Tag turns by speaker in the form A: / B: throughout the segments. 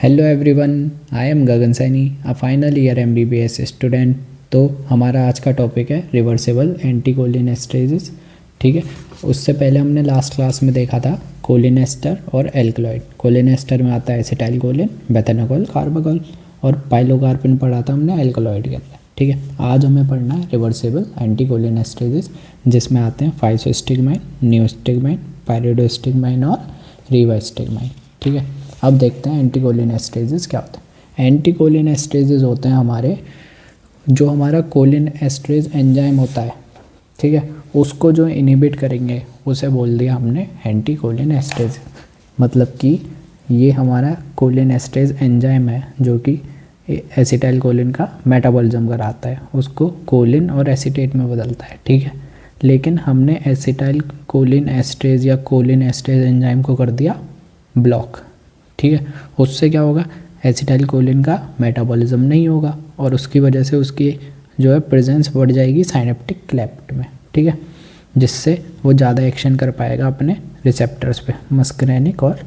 A: Hello everyone, I am Gagan Saini, a final year MBBS student. तो हमारा आज का टॉपिक है रिवर्सिबल एंटीकोलिनेस्टेरेज़। ठीक है, उससे पहले हमने लास्ट क्लास में देखा था कोलिनेस्टर और एल्कलॉइड। कोलिनेस्टर में आता है एसिटाइल कोलिन, बेथेनोल, कार्बाकोल, और पाइलोकार्पिन पढ़ा था हमने एल्कलॉइड के अंदर। ठीक है, आज हमें पढ़ना है रिवर्सिबल एंटीकोलिनेस्टेरेज़, जिसमें आते हैं 5-स्टिगमाइन, नियोस्टिगमाइन, पायरिडोस्टिगमाइन और रिवास्टिगमाइन। ठीक है, अब देखते हैं एंटीकोलिनेस्टेरेज़ क्या होता है। एंटीकोलिनेस्टेरेज़ होते हैं हमारे जो हमारा कोलिन एस्ट्रेज एंजाइम होता है, ठीक है, उसको जो इनहिबिट करेंगे उसे बोल दिया हमने एंटीकोलिनेस्टेरेज़। मतलब कि ये हमारा कोलिन एस्ट्रेज एंजाइम है जो कि एसिटाइल कोलिन का मेटाबॉलिज्म कराता है, उसको कोलिन और एसीटेट में बदलता है। ठीक है, लेकिन हमने एसिटाइल कोलिन एस्ट्रेज या कोलिन एस्ट्रेज एंजाइम को कर दिया ब्लॉक। ठीक है, उससे क्या होगा, एसिटाइल कोलिन का मेटाबॉलिज्म नहीं होगा और उसकी वजह से उसकी जो है प्रेजेंस बढ़ जाएगी साइनेप्टिक क्लेफ्ट में। ठीक है, जिससे वो ज़्यादा एक्शन कर पाएगा अपने रिसेप्टर्स पे, मस्करेनिक और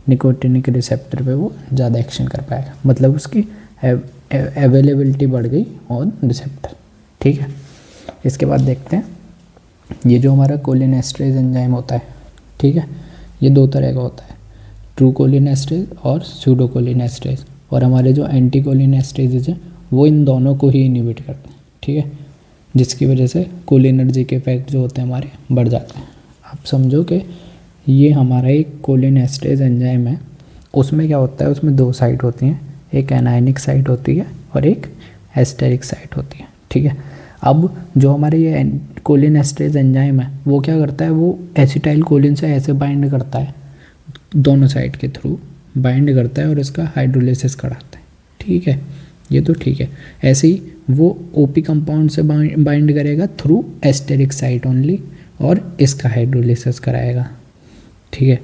A: निकोटिनिक रिसेप्टर पे वो ज़्यादा एक्शन कर पाएगा, मतलब उसकी अवेलेबिलिटी बढ़ गई ऑन रिसेप्टर। ठीक है, इसके बाद देखते हैं ये जो हमारा कोलिनेस्टेरेज एंजाइम होता है, ठीक है, ये दो तरह का होता है, ट्रू कोलिनेस्टेरेज और स्यूडो कोलिनेस्टेरेज। और हमारे जो एंटी कोलिनेस्टेरेज हैं वो इन दोनों को ही इनहिबिट करते हैं। ठीक है, जिसकी वजह से कोलिनर्जिक इफेक्ट जो होते हैं हमारे बढ़ जाते हैं। आप समझो कि ये हमारा एक कोलिनेस्टेरेज एंजाइम है, उसमें क्या होता है, उसमें दो साइट होती हैं, एक एनायनिक साइट होती है और एक एस्टेरिक साइट होती है। ठीक है, अब जो हमारे ये कोलिनेस्टेरेज एंजाइम है वो क्या करता है, वो एसिटाइल कोलिन से ऐसे बाइंड करता है, दोनों साइड के थ्रू बाइंड करता है और इसका हाइड्रोलिसिस कराता है। ठीक है, ये तो ठीक है। ऐसे ही वो ओपी कंपाउंड से बाइंड करेगा थ्रू एस्टेरिक साइट ओनली और इसका हाइड्रोलिसिस कराएगा। ठीक है,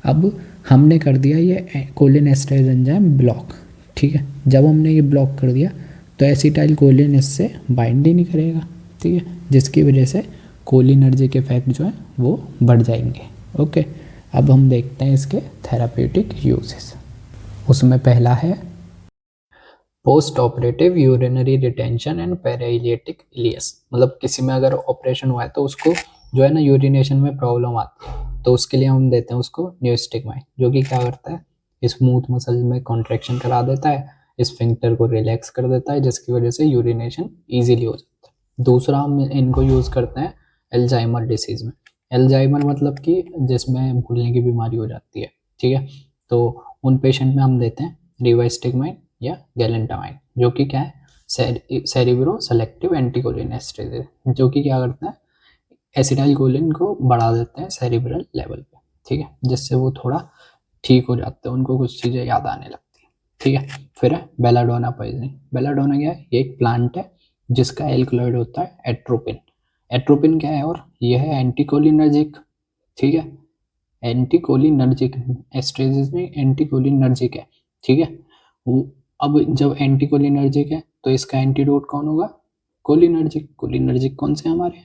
A: अब हमने कर दिया ये कोलिनेस्टेरेज एंजाइम ब्लॉक। ठीक है, जब हमने ये ब्लॉक कर दिया तो एसिटाइल कोलिन इससे बाइंड ही नहीं करेगा। ठीक है, जिसकी वजह से कोलिनर्जिक इफेक्ट जो है वो बढ़ जाएंगे। ओके, अब हम देखते हैं इसके थेराप्यूटिक यूजेस। उसमें पहला है post operative urinary retention and paralytic ileus. मतलब किसी में अगर ऑपरेशन हुआ है तो उसको जो है ना यूरिनेशन में प्रॉब्लम आती है, तो उसके लिए हम देते हैं उसको नियोस्टिगमाइन, जो कि क्या करता है, स्मूथ मसल में कॉन्ट्रैक्शन करा देता है, स्फिंक्टर को रिलैक्स कर देता है, जिसकी वजह से यूरिनेशन ईजिली हो जाता है। दूसरा हम इनको यूज़ करते हैं एल्जाइमर डिसीज़ में। एल्जाइमर मतलब कि जिसमें भूलने की बीमारी हो जाती है। ठीक है, तो उन पेशेंट में हम देते हैं रिवास्टिगमाइन या गैलेंटामाइन, जो कि क्या है, सेरिब्रो सेलेक्टिव एंटीकोलिनेस्टेरेज, जो कि क्या करता है, एसिटाइल कोलिन को बढ़ा देते हैं सेरिब्रल लेवल पे। ठीक है, जिससे वो थोड़ा ठीक हो जाते हैं, उनको कुछ चीज़ें याद आने लगती हैं। ठीक है, फिर है बेलाडोना पॉइजनिंग। बेलाडोना क्या है, ये एक प्लांट है जिसका एल्कलॉइड होता है एट्रोपिन। एट्रोपिन क्या है, और यह है एंटीकोलिनर्जिक। ठीक है, एंटीकोलिनर्जिक, एस्ट्रेजेस में एंटीकोलिनर्जिक है। ठीक है, वो अब जब एंटीकोलिनर्जिक है तो इसका एंटीडोट कौन होगा, कोलिनर्जिक। कोलिनर्जिक कौन से हमारे,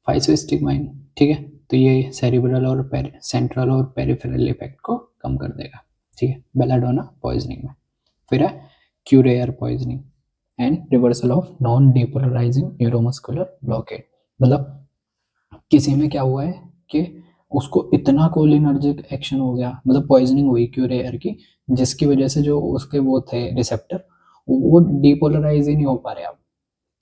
A: 5-स्टिगमाइन। ठीक है, तो ये सेरिब्रल और सेंट्रल और पेरिफेरल इफेक्ट को कम कर देगा। ठीक है, बेलाडोना पॉइजनिंग में। फिर है curare poisoning and reversal of non depolarising neuromuscular blockade. मतलब किसी में क्या हुआ है कि उसको इतना कोलिनर्जिक एक्शन हो गया, मतलब पॉइजनिंग हुई क्यूरेयर की, जिसकी वजह से जो उसके वो थे रिसेप्टर, वो डिपोलराइज ही नहीं हो पा रहे अब।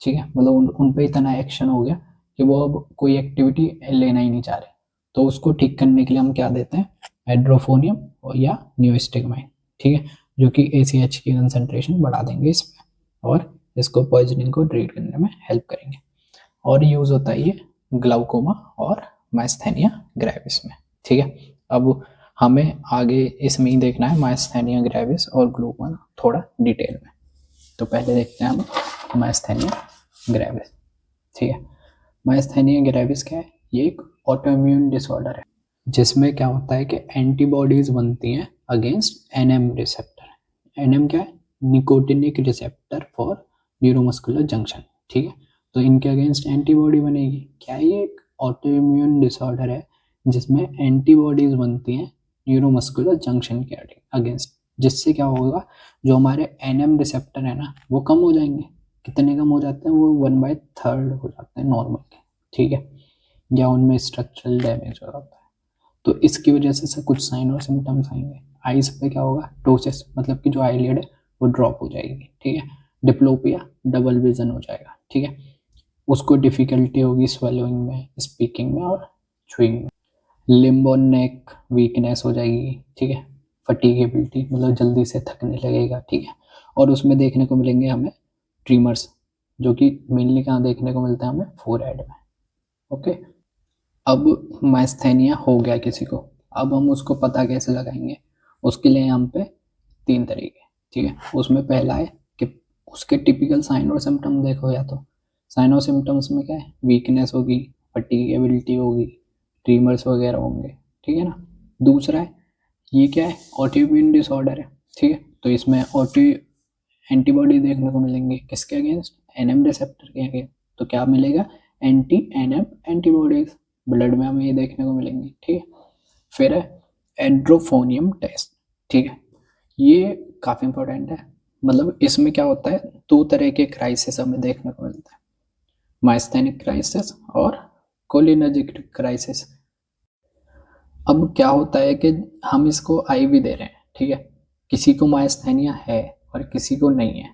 A: ठीक है, मतलब उन पे इतना एक्शन हो गया कि वो अब कोई एक्टिविटी लेना ही नहीं चाह रहे। तो उसको ठीक करने के लिए हम क्या देते हैं, हाइड्रोफोनियम या नियोस्टिगमाइन। ठीक है, जो कि ACH की कंसंट्रेशन बढ़ा देंगे इसमें और इसको पॉइजनिंग को ट्रीट करने में हेल्प करेंगे। और यूज़ होता है ये ग्लाउकोमा और माइस्थेनिया ग्रेविस में। ठीक है, अब हमें आगे इसमें ही देखना है माइस्थेनिया ग्रेविस और ग्लाउकोमा थोड़ा डिटेल में। तो पहले देखते हैं हम माइस्थेनिया ग्रेविस। ठीक है, माइस्थेनिया ग्रेविस क्या है, ये एक ऑटोइम्यून डिसऑर्डर है जिसमें क्या होता है कि एंटीबॉडीज बनती हैं अगेंस्ट NM रिसेप्टर। NM क्या है, nicotinic receptor for neuromuscular junction. ठीक है, तो इनके अगेंस्ट एंटीबॉडी बनेगी। क्या ये एक ऑटोइम्यून डिसऑर्डर है जिसमें एंटीबॉडीज बनती हैं न्यूरोमस्कुलर जंक्शन के अगेंस्ट। जिससे क्या होगा, जो हमारे एनएम रिसेप्टर है ना वो कम हो जाएंगे। कितने कम हो जाते हैं, वो 1/3 हो जाते हैं नॉर्मल के, ठीक है, या उनमें स्ट्रक्चरल डैमेज हो जाता है। तो इसकी वजह से कुछ साइन और सिम्टम्स आएंगे। आइज पे क्या होगा, टोसिस, मतलब कि जो आईलिड है वो ड्रॉप हो जाएगी, ठीक है, डिप्लोपिया, डबल विजन हो जाएगा, ठीक है, उसको डिफिकल्टी होगी स्वेलोइंग में, स्पीकिंग में और चुइंग में। लिम्ब और नेक वीकनेस हो जाएगी, ठीक है, फटीगेबिलिटी, मतलब जल्दी से थकने लगेगा, ठीक है, और उसमें देखने को मिलेंगे हमें ट्रीमर्स, जो कि मेनली कहाँ देखने को मिलता है हमें, फोरहेड में। ओके, अब माइस्थेनिया हो गया किसी को, अब हम उसको पता कैसे लगाएंगे, उसके लिए हम पे 3 तरीके, ठीक है। उसमें पहला है कि उसके टिपिकल साइन और सिम्टम देखो, या तो साइन और सिम्टम्स में क्या है, वीकनेस होगी, फटीगेबिलिटी होगी, ट्रीमर्स वगैरह होंगे, ठीक है ना। दूसरा है, ये क्या है, ऑटोइम्यून डिसऑर्डर है, ठीक है, तो इसमें ऑटो एंटीबॉडी देखने को मिलेंगे, किसके अगेंस्ट, एनएम रिसेप्टर के अगेंस्ट। तो क्या मिलेगा, एंटी एनएम एंटीबॉडीज ब्लड में हमें ये देखने को मिलेंगे, ठीक है। फिर है एंड्रोफोनियम टेस्ट, ठीक है, ये काफ़ी इंपॉर्टेंट है। मतलब इसमें क्या होता है, 2 तरह के क्राइसिस हमें देखने को मिलता है, माइस्थेनिक क्राइसिस और कोलिनर्जिक क्राइसिस। अब क्या होता है कि हम इसको आईवी दे रहे हैं, ठीक है, किसी को माइस्थेनिया है और किसी को नहीं है,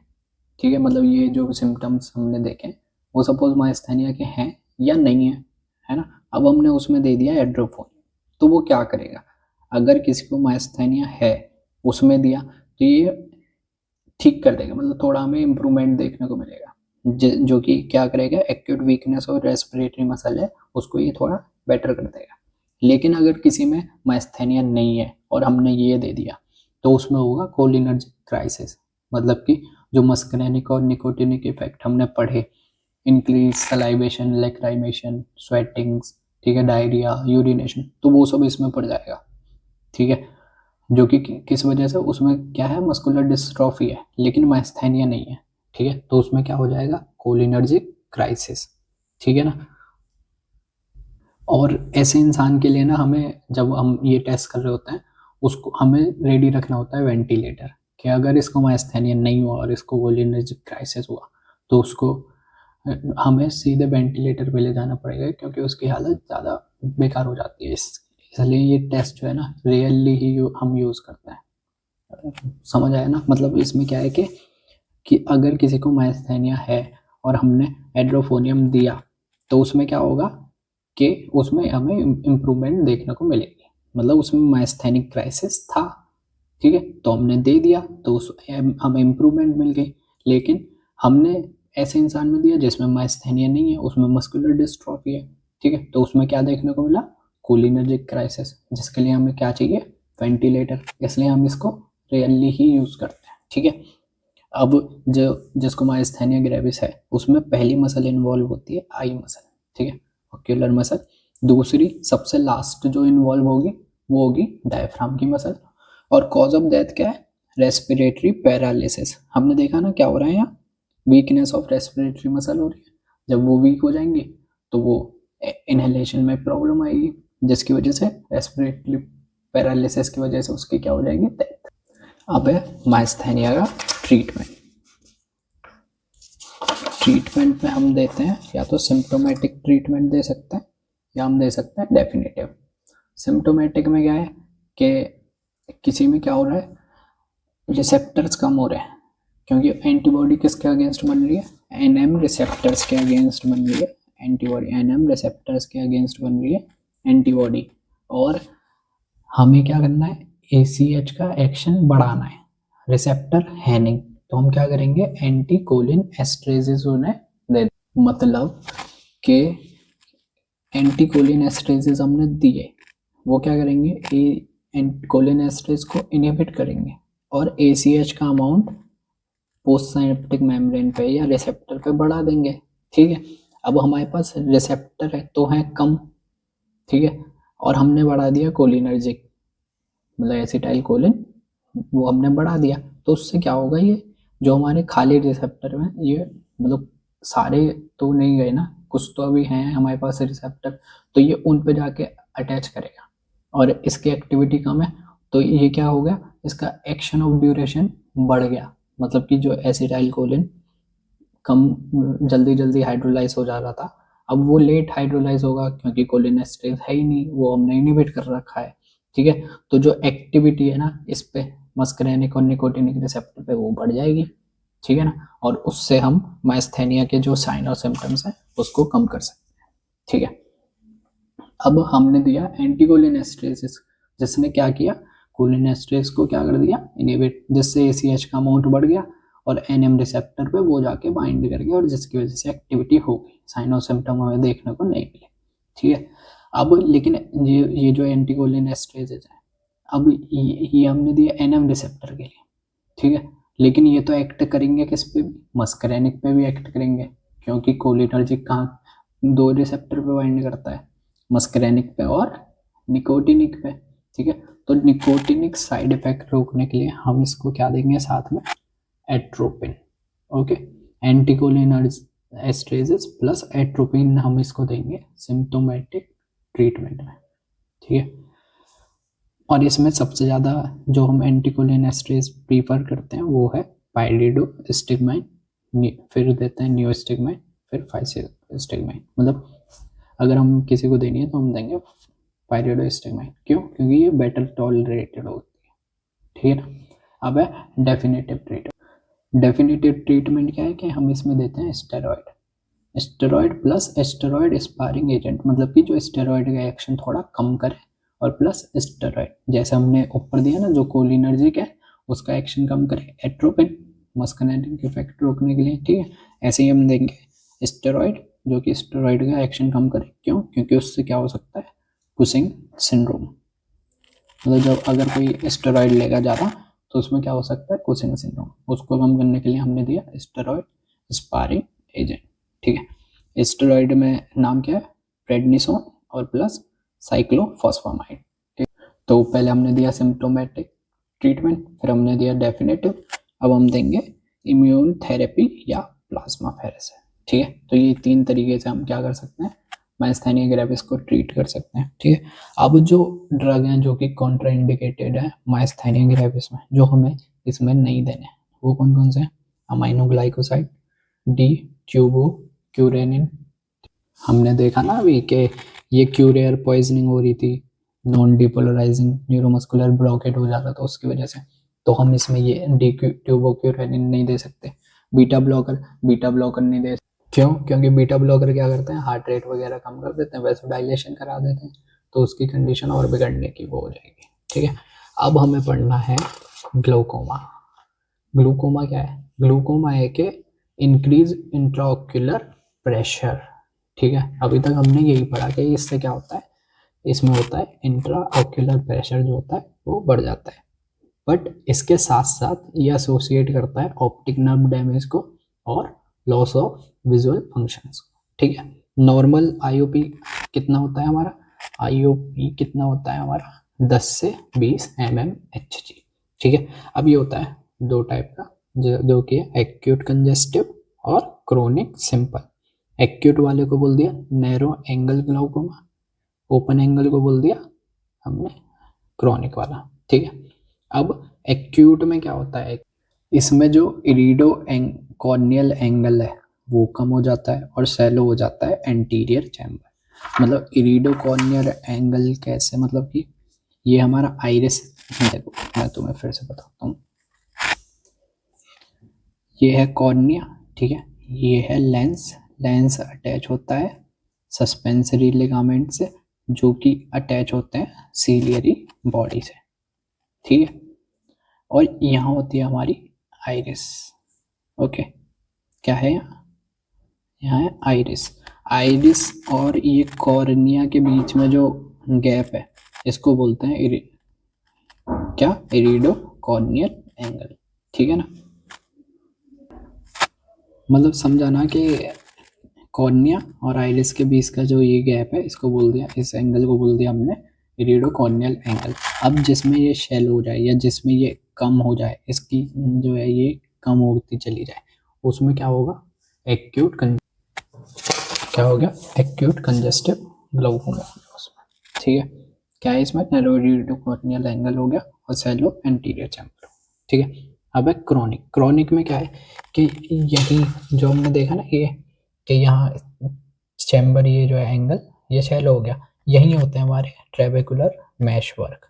A: ठीक है, मतलब ये जो सिम्टम्स हमने देखे वो सपोज माइस्थेनिया के हैं या नहीं है ना। अब हमने उसमें दे दिया एड्रोफोन, तो वो क्या करेगा, अगर किसी को माइस्थेनिया है उसमें दिया तो ये ठीक कर देगा, मतलब थोड़ा हमें इम्प्रूवमेंट देखने को मिलेगा, जो कि क्या करेगा, एक्यूट वीकनेस और रेस्पिरेटरी मसल है उसको ये थोड़ा बेटर कर देगा। लेकिन अगर किसी में माइस्थेनिया नहीं है और हमने ये दे दिया तो उसमें होगा कोलिनर्जिक क्राइसिस, मतलब कि जो मस्करेनिक और निकोटिनिक इफेक्ट हमने पढ़े, इंक्रीज सलाइवेशन, लैक्राइमेशन, स्वेटिंग्स, ठीक है, डायरिया, यूरिनेशन, तो वो सब इसमें पड़ जाएगा, ठीक है, जो कि किस वजह से, उसमें क्या है, मस्कुलर डिस्ट्रॉफी है लेकिन माइस्थेनिया नहीं है, ठीक है, तो उसमें क्या हो जाएगा, कोलिनर्जिक क्राइसिस, ठीक है ना। और ऐसे इंसान के लिए ना हमें, जब हम ये टेस्ट कर रहे होते हैं उसको हमें रेडी रखना होता है वेंटिलेटर, कि अगर इसको माइस्थेनिया नहीं हुआ और इसको कोलिनर्जिक क्राइसिस हुआ तो उसको हमें सीधे वेंटिलेटर पे ले जाना पड़ेगा, क्योंकि उसकी हालत ज़्यादा बेकार हो जाती है। इसलिए ये टेस्ट जो है ना रियली ही हम यूज़ करते हैं। समझ आया ना, मतलब इसमें क्या है कि अगर किसी को माइस्थेनिया है और हमने एड्रोफोनियम दिया तो उसमें क्या होगा कि उसमें हमें इम्प्रूवमेंट देखने को मिलेगी, मतलब उसमें माइस्थेनिक क्राइसिस था, ठीक है, तो हमने दे दिया तो हमें इम्प्रूवमेंट मिल गई। लेकिन हमने ऐसे इंसान में दिया जिसमें माइस्थेनिया नहीं है, उसमें मस्कुलर डिस्ट्रॉफी है, ठीक है, तो उसमें क्या देखने को मिला, कोलिनर्जिक क्राइसिस, जिसके लिए हमें क्या चाहिए, वेंटिलेटर, इसलिए हम इसको रियली ही यूज़ करते हैं, ठीक है। अब जो जिसको माइस्थेनिया ग्रेविस है उसमें पहली मसल इन्वॉल्व होती है आई मसल, ठीक है, ऑक्यूलर मसल। दूसरी सबसे लास्ट जो इन्वॉल्व होगी वो होगी डायफ्राम की मसल। और कॉज ऑफ डेथ क्या है, रेस्पिरेटरी पैरालिसिस। हमने देखा ना क्या हो रहा है यहाँ, वीकनेस ऑफ रेस्पिरेटरी मसल हो रही है। जब वो वीक हो जाएंगी तो वो इनहेलेशन में प्रॉब्लम आएगी, जिसकी वजह से रेस्पिरेटरी पैरालिसिस की वजह से उसकी क्या हो जाएगी, डेथ। अब है माइस्थेनिया का ट्रीटमेंट। ट्रीटमेंट में हम देते हैं या तो सिम्टोमेटिक ट्रीटमेंट दे सकते हैं या हम दे सकते हैं डेफिनेटिव। सिम्टोमेटिक में क्या है कि किसी में क्या हो रहा है, रिसेप्टर्स कम हो रहे हैं, क्योंकि एंटीबॉडी किसके अगेंस्ट बन रही है, एनएम रिसेप्टर्स के अगेंस्ट बन रही है एंटीबॉडी, एनएम रिसेप्टर्स के अगेंस्ट बन रही है एंटीबॉडी। और हमें क्या करना है, एसीएच का एक्शन बढ़ाना है, रिसेप्टर है नहीं, तो हम क्या करेंगे, एंटी कोलिन एस्ट्रेजेस उन्हें दे, मतलब कि एंटी कोलिन एस्ट्रेजेस हमने दिए, वो क्या करेंगे, कोलिन एस्ट्रेज को इनहिबिट करेंगे और एसीएच का अमाउंट पोस्ट साइनेप्टिक मेम्ब्रेन पे या रिसेप्टर पे बढ़ा देंगे, ठीक है। अब हमारे पास रिसेप्टर है तो है कम, ठीक है, और हमने बढ़ा दिया कोलिनर्जिक, मतलब एसिटाइल कोलिन, वो हमने बढ़ा दिया, तो उससे क्या होगा, ये जो हमारे खाली रिसेप्टर में, ये मतलब सारे तो नहीं गए ना, कुछ तो अभी हैं हमारे पास रिसेप्टर, तो ये उन पे जाके अटैच करेगा और इसकी एक्टिविटी कम है, तो ये क्या हो गया, इसका एक्शन ऑफ ड्यूरेशन बढ़ गया, मतलब कि जो एसिटाइल कोलिन कम जल्दी जल्दी हाइड्रोलाइज हो जा रहा था, अब वो लेट हाइड्रोलाइज होगा क्योंकि कोलिनेस्टरेज है ही नहीं, वो हमने इनहिबिट कर रखा है। ठीक है, तो जो एक्टिविटी है ना इस पे मस्करेनिक और निकोटिनिक रिसेप्टर पे वो बढ़ जाएगी। ठीक है ना, और उससे हम माइस्थेनिया के जो साइन और सिम्टम्स हैं उसको कम कर सकते हैं। ठीक है, अब हमने दिया एंटीकोलिनेस्टरेज, जिसने क्या किया, कोलिनेस्टरेज को क्या कर दिया, इनहिबिट, जिससे ACH का अमाउंट बढ़ गया और NM रिसेप्टर पे वो जाके बाइंड कर गया और जिसकी वजह से एक्टिविटी हो गई, साइन और सिम्टम हमें देखने को नहीं मिले। ठीक है, अब लेकिन ये जो एंटीकोलिनेस्टरेजेज है, अब ये हमने दिया NM रिसेप्टर के लिए। ठीक है, लेकिन ये तो एक्ट करेंगे किस पे भी, मस्करेनिक पे भी एक्ट करेंगे, क्योंकि कोलिनर्जिक कहाँ दो रिसेप्टर पे बाइंड करता है, मस्करेनिक पे और निकोटिनिक पे। ठीक है, तो निकोटिनिक साइड इफेक्ट रोकने के लिए हम इसको क्या देंगे साथ में, एट्रोपिन। ओके, एंटीकोलिनेस्टरेजेस प्लस एट्रोपिन हम इसको देंगे सिम्टोमेटिक ट्रीटमेंट में। ठीक है, और इसमें सबसे ज़्यादा जो हम एंटीकोलिनेस्टरेज प्रीफर करते हैं वो है पाइरिडोस्टिग्माइन, फिर देते हैं नियोस्टिग्माइन, फिर फाइसिस्टिग्माइन। मतलब अगर हम किसी को देनी है तो हम देंगे पाइरिडोस्टिग्माइन। क्यों? क्योंकि ये बेटर टॉलरेटेड होती है। ठीक है ना, अब है डेफिनेटिव ट्रीटमेंट। डेफिनेटिव ट्रीटमेंट क्या है कि हम इसमें देते हैं steroid plus steroid sparring agent, मतलब कि जो स्टेरॉयड का एक्शन थोड़ा कम करे और प्लस स्टेरॉयड, जैसे हमने ऊपर दिया ना जो कोलिनर्जिक है उसका एक्शन कम करे, एट्रोपिन मस्करेनिक इफेक्ट रोकने के लिए। ठीक है, ऐसे ही हम देंगे स्टेरॉयड जो कि स्टेरॉयड का एक्शन कम करे। क्यों? क्योंकि उससे क्या हो सकता है, कुशिंग सिंड्रोम, मतलब जब अगर कोई स्टेरॉयड लेगा ज़्यादा तो उसमें क्या हो सकता है, कुशिंग सिंड्रोम, उसको कम करने के लिए हमने दिया स्टेरॉयड स्पारिंग एजेंट। ठीक है, स्टेरॉयड में नाम क्या है, प्रेडनिसोन और प्लस साइक्लोफॉस्फामाइड। ठीक, तो पहले हमने दिया सिम्टोमेटिक ट्रीटमेंट, फिर हमने दिया डेफिनेटिव, अब हम देंगे इम्यून थेरेपी या प्लाज्मा फेरेस। ठीक है, तो ये 3 तरीके से हम क्या कर सकते हैं, माइस्थेनिया ग्रेविस को ट्रीट कर सकते हैं। ठीक है, अब जो ड्रग हैं जो कि कॉन्ट्राइंडिकेटेड है माइस्थेनिया ग्रेविस में, जो हमें इसमें नहीं देने, वो कौन कौन से हैं, अमाइनोग्लाइकोसाइड, डी ट्यूबोक्यूरेनिन। हमने देखा ना अभी कि ये क्यूरियर पॉइजनिंग हो रही थी, नॉन डिपोलराइजिंग न्यूरोमस्कुलर ब्लॉकेट हो जाता था उसकी वजह से, तो हम इसमें ये डी ट्यूबोक्यूरेनिन नहीं दे सकते। बीटा ब्लॉकर नहीं दे, क्यों? क्योंकि बीटा ब्लॉकर क्या करते हैं, हार्ट रेट वगैरह कम कर देते हैं, वैसे डायलेशन करा देते हैं, तो उसकी कंडीशन और बिगड़ने की वो हो जाएगी। ठीक है, अब हमें पढ़ना है ग्लूकोमा। ग्लूकोमा क्या है, ग्लूकोमा है कि इंक्रीज इंट्राओक्यूलर प्रेशर। ठीक है, अभी तक हमने यही पढ़ा कि इससे क्या होता है, इसमें होता है इंट्राओक्यूलर प्रेशर जो होता है वो बढ़ जाता है, बट इसके साथ साथ ये एसोसिएट करता है ऑप्टिक नर्व डैमेज को और लॉस ऑफ विजुअल फंक्शंस को। ठीक है, नॉर्मल आईओपी कितना होता है हमारा, आईओपी कितना होता है हमारा, 10 से 20 mmHg। ठीक है, अब ये होता है 2 टाइप का, जो कि एक्यूट कंजेस्टिव और क्रोनिक सिंपल। एक्यूट वाले को बोल दिया narrow angle glaucoma, open angle को बोल दिया हमने क्रोनिक वाला। ठीक है, अब एक्यूट में क्या होता है, इसमें जो इरिडो कॉर्नियल एंगल है वो कम हो जाता है और सैलो हो जाता है एंटीरियर चैम्बर। मतलब इरिडो कॉर्नियल एंगल कैसे, मतलब कि ये हमारा आइरिस, देखो मैं तुम्हें फिर से बताता हूँ, ये है कॉर्निया। ठीक है, ये है लेंस अटैच होता है सस्पेंसरी लिगामेंट से, जो कि अटैच होते हैं सीलियरी बॉडी से। ठीक है, और यहाँ होती है हमारी आइरिस। ओके, क्या है यहाँ है आइरिस और ये कॉर्निया के बीच में जो गैप है इसको बोलते हैं क्या, इरिडो कॉर्नियल एंगल। ठीक है ना, मतलब समझाना कि कॉर्निया और आइरिस के बीच का जो ये गैप है इसको बोल दिया, इस एंगल को बोल दिया हमने इरिडो कॉर्नियल एंगल। अब जिसमें ये शेल हो जाए या जिसमें ये कम हो जाए, इसकी जो है ये कम होती चली जाए, उसमें क्या होगा, क्या हो गया, एक्यूट कंजेस्टिव ग्लाउकोमा। ठीक है, क्या है इसमें, नैरो इरिडोकॉर्नियल एंगल हो गया और सैलो एंटीरियर चैम्बर, ठीक है। अब है क्रोनिक। क्रोनिक में क्या है कि यही जो हमने देखा ना ये कि यहाँ चैम्बर, ये जो है एंगल ये शैलो हो गया, यही होते हैं हमारे ट्रेबेकुलर मैश वर्क,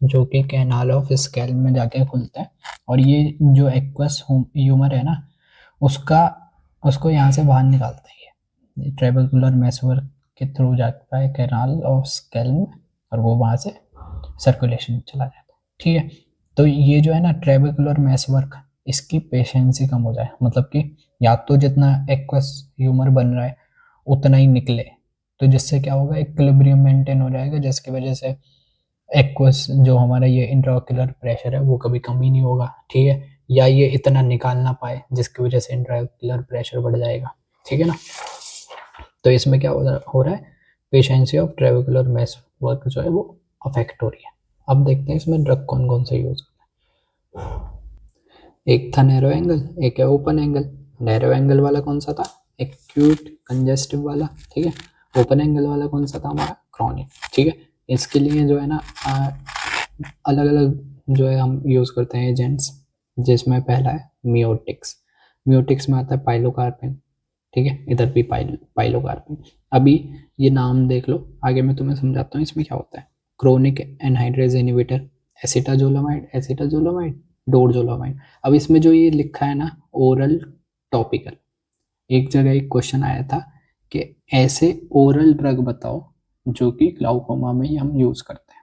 A: जो कि कैनाल ऑफ स्कैल्प में जाके खुलते हैं। और ये जो एक्वस ह्यूमर है ना उसका उसको यहाँ से बाहर निकालते हैं, ये ट्रेबेकुलर मैश वर्क के थ्रू जाता है कैनाल ऑफ स्कैल्प में और वो वहाँ से सर्कुलेशन चला जाता है, ठीक है। तो ये जो है ना ट्रेबेकुलर मैश वर्क, इसकी पेशेंसी कम हो जाए, मतलब कि या तो जितना एक्वस ह्यूमर बन रहा है उतना ही निकले, तो जिससे क्या होगा, इक्विलिब्रियम मेंटेन हो जाएगा, जिसकी वजह से एक्वस जो हमारा ये इंट्राओक्युलर प्रेशर है वो कभी कम ही नहीं होगा, ठीक है, या ये इतना निकाल ना पाए जिसकी वजह से इंट्राओक्युलर प्रेशर बढ़ जाएगा, ठीक है ना। तो इसमें क्या हो रहा है, पेशेंसी ऑफ ट्रेबेकुलर मैश वर्क जो है वो अफेक्ट हो रही है। अब देखते हैं इसमें ड्रग कौन कौन से यूज होता है। एक था नैरो एंगल, एक है ओपन एंगल। नैरो एंगल वाला कौन सा था, एक्यूट कंजेस्टिव वाला, ठीक है। ओपन एंगल वाला कौन सा था, हमारा क्रॉनिक, ठीक है। इसके लिए जो है ना अलग अलग जो है हम यूज करते हैं एजेंट्स, जिसमें पहला है मियोटिक्स। मियोटिक्स में आता है पाइलोकार्पिन, ठीक है, इधर भी पाइलोकार्पिन। अभी ये नाम देख लो, आगे मैं तुम्हें समझाता हूँ इसमें क्या होता है। Chronic anhydrase inhibitor, acetazolamide, acetazolamide, डोरजोलामाइड। अब इसमें जो ये लिखा है ना ओरल टॉपिकल, एक जगह एक क्वेश्चन आया था कि ऐसे ओरल ड्रग बताओ जो कि ग्लाउकोमा में हम यूज करते हैं,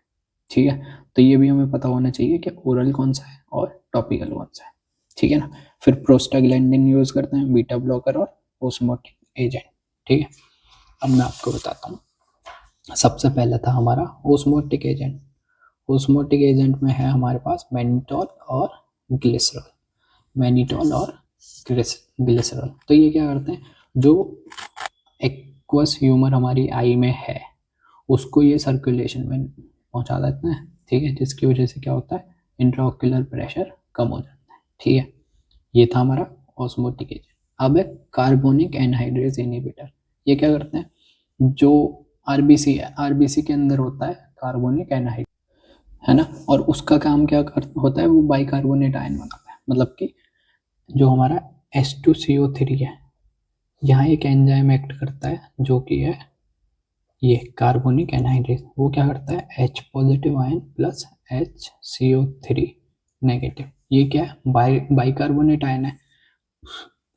A: ठीक है। तो ये भी हमें पता होना चाहिए कि ओरल कौन सा है और टॉपिकल कौन सा है, ठीक है ना। फिर प्रोस्टाग्लैंडिन यूज करते हैं, बीटा ब्लॉकर और ओस्मोटिक एजेंट, ठीक है। अब मैं आपको बताता हूँ, सबसे पहला था हमारा ओस्मोटिक एजेंट। ओस्मोटिक एजेंट में है हमारे पास मैनिटोल और ग्लिसरॉल, मैनिटोल और ग्लिसरॉल। तो ये क्या करते हैं, जो एक्वस ह्यूमर हमारी आई में है उसको ये सर्कुलेशन में पहुंचा देते हैं, ठीक है, जिसकी वजह से क्या होता है, इंट्राओक्युलर प्रेशर कम हो जाता है, ठीक है। ये था हमारा ऑस्मोटिक एजेंट। अब है कार्बोनिक एनहाइड्रेज इनहिबिटर। ये क्या करते हैं, जो आरबीसी है, आरबीसी के अंदर होता है कार्बोनिक एनहाइड्रेज, है ना, और उसका काम क्या होता है, वो बाइकार्बोनेट आयन बनाता है। मतलब कि जो हमारा H2CO3 है, यहाँ एक एंजाइम एक्ट करता है जो कि है ये कार्बोनिक एनहाइड्रेज। वो क्या करता है, H positive ion plus HCO3 negative, ये क्या है, बाइकार्बोनेट आयन है।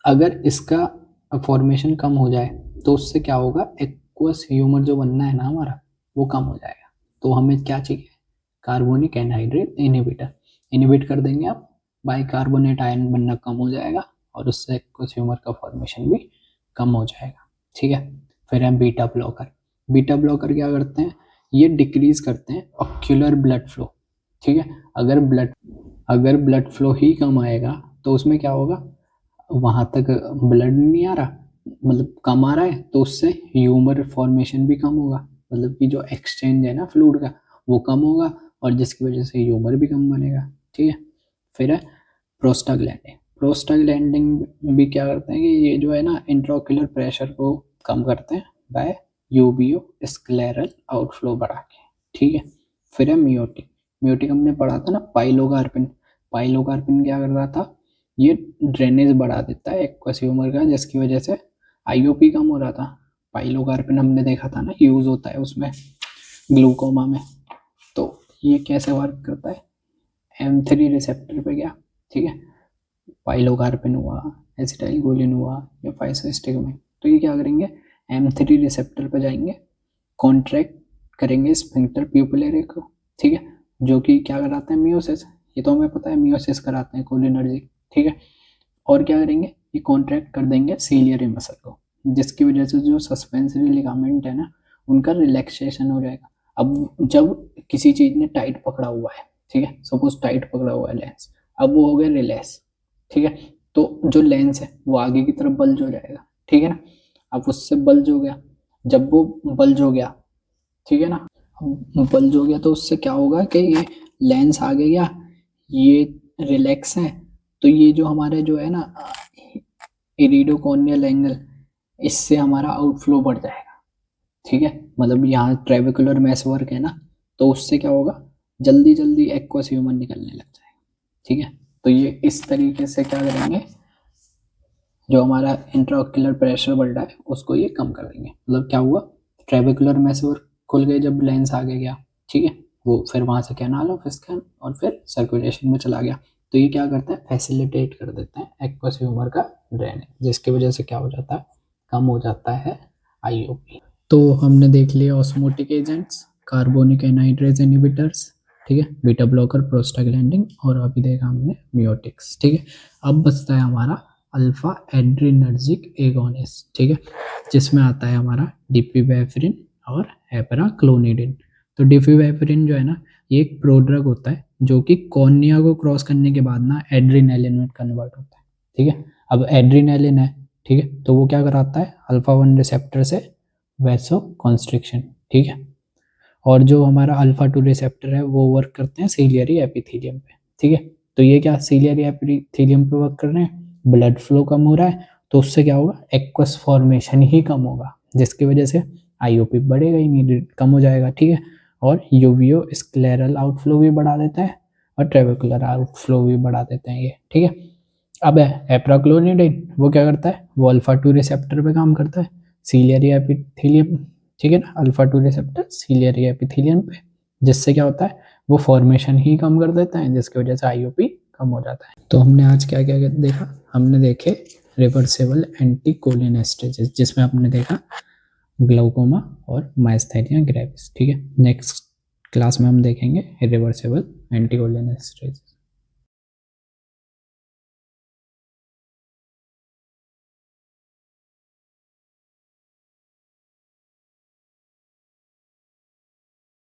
A: अगर इसका फॉर्मेशन कम हो जाए तो उससे क्या होगा, एक्वस ह्यूमर जो बनना है ना हमारा वो कम हो जाएगा। तो हमें क्या चाहिए, कार्बोनिक एनहाइड्रेट इनहिबिटर। इनहिबिट कर देंगे आप, बाइकार्बोनेट आयन बनना कम हो जाएगा और उससे एक्वस ह्यूमर का फॉर्मेशन भी कम हो जाएगा, ठीक है। फिर है बीटा ब्लॉकर। बीटा ब्लॉकर क्या करते हैं, ये डिक्रीज करते हैं ऑक्यूलर ब्लड फ्लो, ठीक है। अगर ब्लड फ्लो ही कम आएगा तो उसमें क्या होगा, वहां तक ब्लड नहीं आ रहा, मतलब कम आ रहा है, तो उससे ह्यूमर फॉर्मेशन भी कम होगा, मतलब कि जो एक्सचेंज है ना फ्लूइड का वो कम होगा और जिसकी वजह से ह्यूमर भी कम बनेगा, ठीक है। फिर है प्रोस्टाग्लैंडिन। प्रोस्टाग्लैंडिन भी क्या करते हैं कि ये जो है ना इंट्राओक्युलर प्रेशर को कम करते हैं बाय यूबीओ स्क्लेरल आउटफ्लो बढ़ा के, ठीक है। फिर है मियोटिक। मियोटिक हमने पढ़ा था ना पाइलोकार्पिन। पाइलोकार्पिन क्या कर रहा था, ये ड्रेनेज बढ़ा देता है एक्वस ह्यूमर का, जिसकी वजह से आईओपी कम हो रहा था। पाइलोकार्पिन हमने देखा था ना यूज होता है उसमें ग्लूकोमा में। तो ये कैसे वर्क करता है, M3 रिसेप्टर पे गया, ठीक है, पाइलोकार्पिन हुआ, एसिटाइलकोलिन हुआ या फाइसोस्टिगमाइन, तो ये क्या करेंगे, M3 रिसेप्टर पे जाएंगे, कॉन्ट्रैक्ट करेंगे स्फिंक्टर प्यूपिलरी को, ठीक है, जो कि क्या कराते हैं, मियोसिस। ये तो हमें पता है मियोसिस कराते हैं कोलिनर्जिक, ठीक है। और क्या करेंगे, ये कॉन्ट्रैक्ट कर देंगे सीलियरी मसल को, जिसकी वजह से जो सस्पेंसरी लिगामेंट है ना उनका रिलैक्सेशन हो जाएगा। अब जब किसी चीज ने टाइट पकड़ा हुआ है, ठीक है, सपोज टाइट पकड़ा हुआ है लेंस, अब वो हो गया रिलैक्स, ठीक है, तो जो लेंस है वो आगे की तरफ बल्ज हो जाएगा, ठीक है ना। अब उससे बल्ज हो गया, जब वो बल्ज हो गया, ठीक है ना, बल्ज हो गया तो उससे क्या होगा कि ये लेंस आगे गया, ये रिलैक्स है, तो ये जो हमारे जो है ना इरिडोकॉर्नियल एंगल, इससे हमारा आउटफ्लो बढ़ जाएगा, ठीक है। मतलब यहाँ ट्रेबेकुलर मैश वर्क है ना, तो उससे क्या होगा, जल्दी जल्दी एक्वस ह्यूमर निकलने लग जाएगा। ठीक है, तो ये इस तरीके से क्या करेंगे, जो हमारा इंट्राओक्यूलर प्रेशर बढ़ रहा है उसको ये कम कर देंगे। मतलब क्या हुआ, ट्रेबेकुलर मेसोर खुल गए जब लेंस आगे गया, ठीक है, वो फिर वहाँ से कैनाल ऑफ स्कैन और फिर सर्कुलेशन में चला गया। तो ये क्या करता है, फैसिलिटेट कर देते हैं एक्वस ह्यूमर का ड्रेनेज, जिसकी वजह से क्या हो जाता है, कम हो जाता है आईओपी। तो हमने देख लिया osmotic agents, carbonic anhydrase inhibitors, ठीक है, बीटा ब्लॉकर, प्रोस्टाग्लैंडिन, और अभी देखा हमने मियोटिक्स। ठीक है, अब बचता है हमारा अल्फा एड्रिनर्जिक एगोनिस्ट, ठीक है, जिसमें आता है हमारा डिपिवेफ्रिन और हेपराक्लोनिडिन। तो डिपिवेफ्रिन जो है ना, ये एक प्रोड्रग होता है जो कि कॉर्निया को क्रॉस करने के बाद ना एड्रिनलिन में कन्वर्ट होता है। ठीक है, अब एड्रिनलिन है, ठीक है, तो वो क्या कराता है, अल्फा 1 रिसेप्टर से वैसो कॉन्स्ट्रिक्शन। ठीक है, और जो हमारा अल्फा 2 रिसेप्टर है वो वर्क करते हैं सीलियरी एपिथेलियम पे। ठीक है, तो ये क्या सीलियरी एपिथेलियम पे वर्क कर रहे हैं, ब्लड फ्लो कम हो रहा है, तो उससे क्या होगा, एक्वस फॉर्मेशन ही कम होगा, जिसकी वजह से आईओपी बढ़ेगा ही नहीं, कम हो जाएगा। ठीक है, और यूवियो स्क्लेरल आउटफ्लो भी बढ़ा देता है और ट्रेबेकुलर आउटफ्लो भी बढ़ा देते हैं ये। ठीक है, अब है एप्राक्लोनिडिन, वो क्या करता है, वो अल्फा 2 रिसेप्टर पे काम करता है, सीलियरी एपिथेलियम, ठीक है ना, अल्फा 2 रिसेप्टर सीलियरी एपिथेलियम पे, जिससे क्या होता है, वो फॉर्मेशन ही कम कर देता है, जिसकी वजह से आईओपी कम हो जाता है। तो हमने आज क्या क्या देखा, हमने देखे रिवर्सेबल एंटीकोलिनेस्टेजेस, जिसमें हमने देखा ग्लाउकोमा और माइस्थेनिया ग्रेविस। ठीक है, नेक्स्ट क्लास में हम देखेंगे रिवर्सेबल एंटीकोलिनेस्टेजेस।